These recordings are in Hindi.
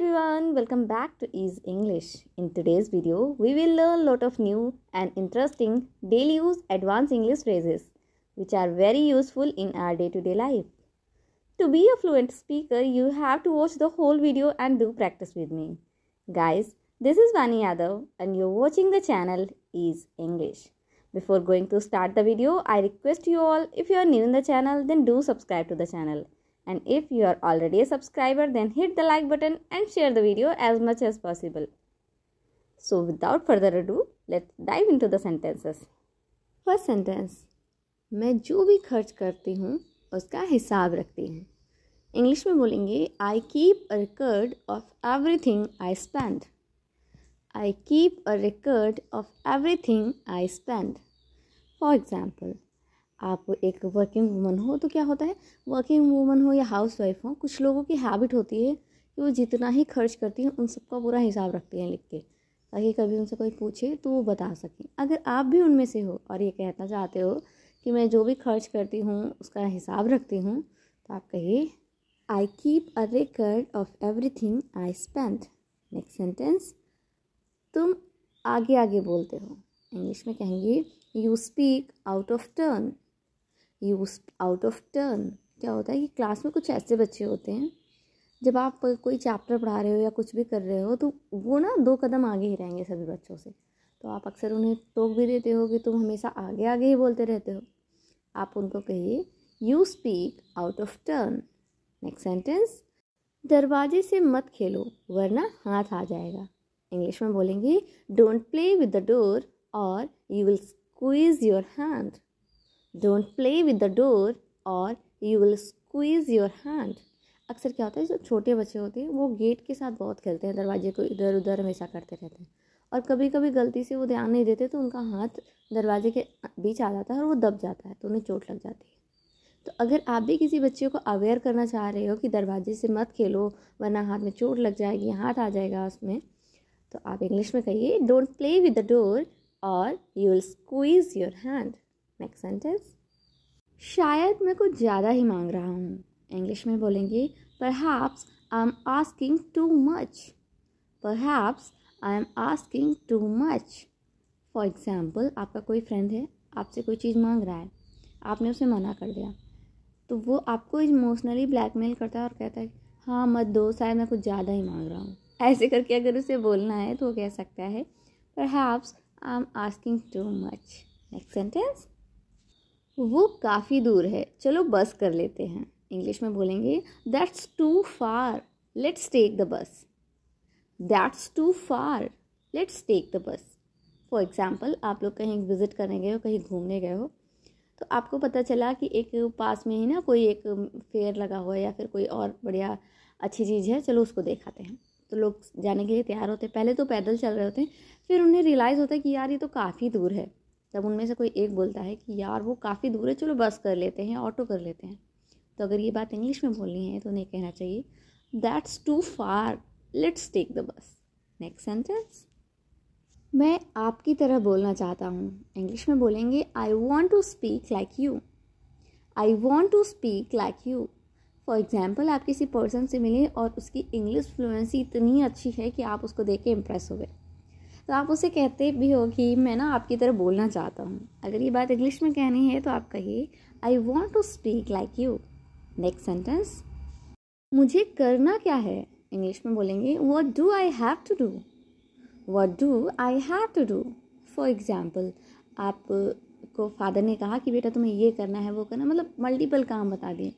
everyone, welcome back to Ease English. In today's video, we will learn a lot of new and interesting daily use advanced English phrases which are very useful in our day-to-day life. To be a fluent speaker, you have to watch the whole video and do practice with me. Guys, this is Vani Yadav and you're watching the channel Ease English. Before going to start the video, I request you all, if you are new in the channel, then do subscribe to the channel. And if you are already a subscriber, then hit the like button and share the video as much as possible. So without further ado, let's dive into the sentences. First sentence. मैं जो भी खर्च करती हूँ उसका हिसाब रखती हूँ. इंग्लिश में बोलेंगे I keep a record of everything I spend. I keep a record of everything I spend. For example, आप एक वर्किंग वूमन हो तो क्या होता है, वर्किंग वूमन हो या हाउस वाइफ हो, कुछ लोगों की हैबिट होती है कि वो जितना ही खर्च करती हैं उन सबका पूरा हिसाब रखती हैं लिख के, ताकि कभी उनसे कोई पूछे तो वो बता सकें. अगर आप भी उनमें से हो और ये कहना चाहते हो कि मैं जो भी खर्च करती हूँ उसका हिसाब रखती हूँ, तो आप कहिए I keep a record of everything I spend. Next sentence. तुम आगे आगे बोलते हो. इंग्लिश में कहेंगे you speak out of turn. Use out of turn क्या होता है कि क्लास में कुछ ऐसे बच्चे होते हैं, जब आप कोई चैप्टर पढ़ा रहे हो या कुछ भी कर रहे हो तो वो ना 2 कदम आगे ही रहेंगे सभी बच्चों से. तो आप अक्सर उन्हें टोक भी देते हो कि तुम हमेशा आगे आगे ही बोलते रहते हो. आप उनको कहिए you speak out of turn. Next sentence. दरवाजे से मत खेलो वरना हाथ आ जाएगा. इंग्लिश में बोलेंगे don't play with the door और you will squeeze your hand. Don't play with the door or you will squeeze your hand. अक्सर क्या होता है, जो छोटे बच्चे होते हैं वो गेट के साथ बहुत खेलते हैं, दरवाजे को इधर उधर हमेशा करते रहते हैं और कभी कभी गलती से वो ध्यान नहीं देते तो उनका हाथ दरवाजे के बीच आ जाता है और वो दब जाता है तो उन्हें चोट लग जाती है. तो अगर आप भी किसी बच्चे को अवेयर करना चाह रहे हो कि दरवाजे से मत खेलो वरना हाथ में चोट लग जाएगी, हाथ आ जाएगा उसमें, तो आप इंग्लिश में कहिए don't play with the door और you will squeeze your hand. Next sentence. शायद मैं कुछ ज़्यादा ही मांग रहा हूँ. इंग्लिश में बोलेंगे perhaps I am asking too much. Perhaps I am asking too much. For example, आपका कोई फ्रेंड है, आपसे कोई चीज़ मांग रहा है, आपने उसे मना कर दिया, तो वो आपको इमोशनली ब्लैकमेल करता है और कहता है हाँ मत दो, शायद मैं कुछ ज़्यादा ही मांग रहा हूँ. ऐसे करके अगर उसे बोलना है तो वो कह सकता है perhaps I am asking too much. Next sentence. वो काफ़ी दूर है, चलो बस कर लेते हैं. इंग्लिश में बोलेंगे that's too far, let's take the bus. That's too far, let's take the bus. For example, आप लोग कहीं विज़िट करने गए हो, कहीं घूमने गए हो, तो आपको पता चला कि एक पास में ही ना कोई एक फेयर लगा हुआ है या फिर कोई और बढ़िया अच्छी चीज़ है, चलो उसको देखाते हैं. तो लोग जाने के लिए तैयार होते हैं. पहले तो पैदल चल रहे होते हैं, फिर उन्हें रियलाइज़ होता है कि यार ये तो काफ़ी दूर है. तब उनमें से कोई एक बोलता है कि यार वो काफ़ी दूर है, चलो बस कर लेते हैं, ऑटो कर लेते हैं. तो अगर ये बात इंग्लिश में बोलनी है तो उन्हें कहना चाहिए that's too far, let's take the bus. Next sentence. मैं आपकी तरह बोलना चाहता हूँ. इंग्लिश में बोलेंगे I want to speak like you. I want to speak like you. For example, आप किसी पर्सन से मिले और उसकी इंग्लिश फ्लुएंसी इतनी अच्छी है कि आप उसको देख के इम्प्रेस हो गए, तो आप उसे कहते भी हो कि मैं ना आपकी तरह बोलना चाहता हूँ. अगर ये बात इंग्लिश में कहनी है तो आप कहिए I want to speak like you. Next sentence. मुझे करना क्या है. इंग्लिश में बोलेंगे what do I have to do. What do I have to do. For example, आपको फादर ने कहा कि बेटा तुम्हें ये करना है वो करना, मतलब मल्टीपल काम बता दिए.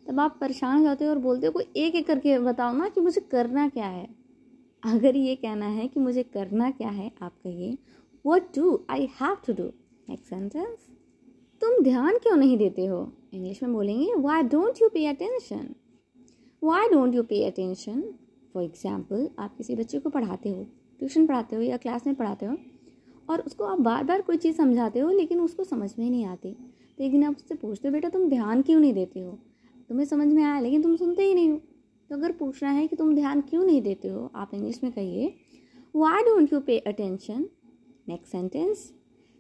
तब आप परेशान हो जाते हो और बोलते हो कोई एक एक करके बताओ ना कि मुझे करना क्या है. अगर ये कहना है कि मुझे करना क्या है, आप कहिए what do I have to do. Next sentence. तुम ध्यान क्यों नहीं देते हो. इंग्लिश में बोलेंगे why don't you pay attention. Why don't you pay attention. For example, आप किसी बच्चे को पढ़ाते हो, ट्यूशन पढ़ाते हो या क्लास में पढ़ाते हो और उसको आप बार बार कोई चीज़ समझाते हो लेकिन उसको समझ में नहीं आती. तो एक दिन आप उससे पूछते हो बेटा तुम ध्यान क्यों नहीं देते हो, तुम्हें समझ में आया लेकिन तुम सुनते ही नहीं हो. तो अगर पूछना है कि तुम ध्यान क्यों नहीं देते हो, आप इंग्लिश में कहिए why don't you pay attention. Next sentence.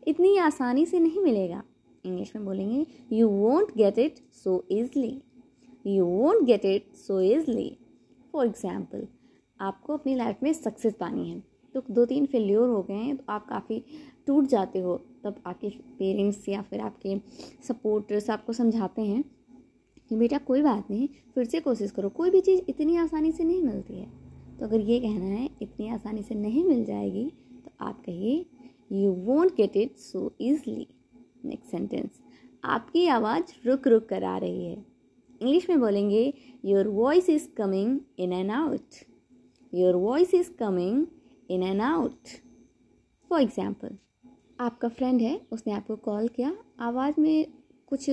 इतनी आसानी से नहीं मिलेगा. इंग्लिश में बोलेंगे you won't get it so easily. You won't get it so easily. For example, आपको अपनी लाइफ में सक्सेस पानी है, तो 2-3 फेल्योर हो गए हैं तो आप काफ़ी टूट जाते हो, तब आपके पेरेंट्स या फिर आपके सपोर्टर्स आपको समझाते हैं कि बेटा कोई बात नहीं, फिर से कोशिश करो, कोई भी चीज़ इतनी आसानी से नहीं मिलती है। तो अगर ये कहना है इतनी आसानी से नहीं मिल जाएगी, तो आप कहिए you won't get it so easily. Next sentence, आपकी आवाज़ रुक रुक कर आ रही है। इंग्लिश में बोलेंगे your voice is coming in and out. Your voice is coming in and out. For example, आपका फ्रेंड है, उसने आपको कॉल किया, आवाज़ में कुछ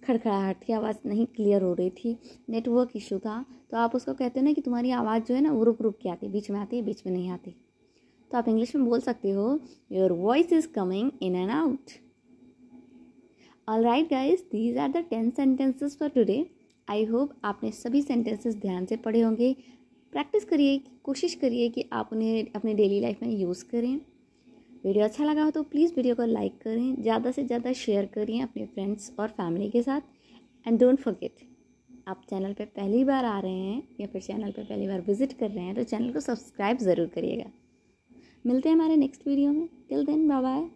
खड़खड़ाहट थी, आवाज़ नहीं क्लियर हो रही थी, नेटवर्क इशू था, तो आप उसको कहते हैं ना कि तुम्हारी आवाज़ जो है ना वो रुक रुक के आती है, बीच में आती है, बीच में नहीं आती। तो आप इंग्लिश में बोल सकते हो your voice is coming in and out. Alright guys, these are the 10 sentences for today. I hope आपने सभी सेंटेंसेस ध्यान से पढ़े होंगे। प्रैक्टिस करिए, कोशिश करिए कि आप उन्हें अपने डेली लाइफ में यूज़ करें। वीडियो अच्छा लगा हो तो प्लीज़ वीडियो को लाइक करें, ज़्यादा से ज़्यादा शेयर करिए अपने फ्रेंड्स और फैमिली के साथ। एंड डोंट फॉरगेट, आप चैनल पे पहली बार आ रहे हैं या फिर चैनल पे पहली बार विजिट कर रहे हैं तो चैनल को सब्सक्राइब ज़रूर करिएगा। मिलते हैं हमारे नेक्स्ट वीडियो में। Till then, bye bye.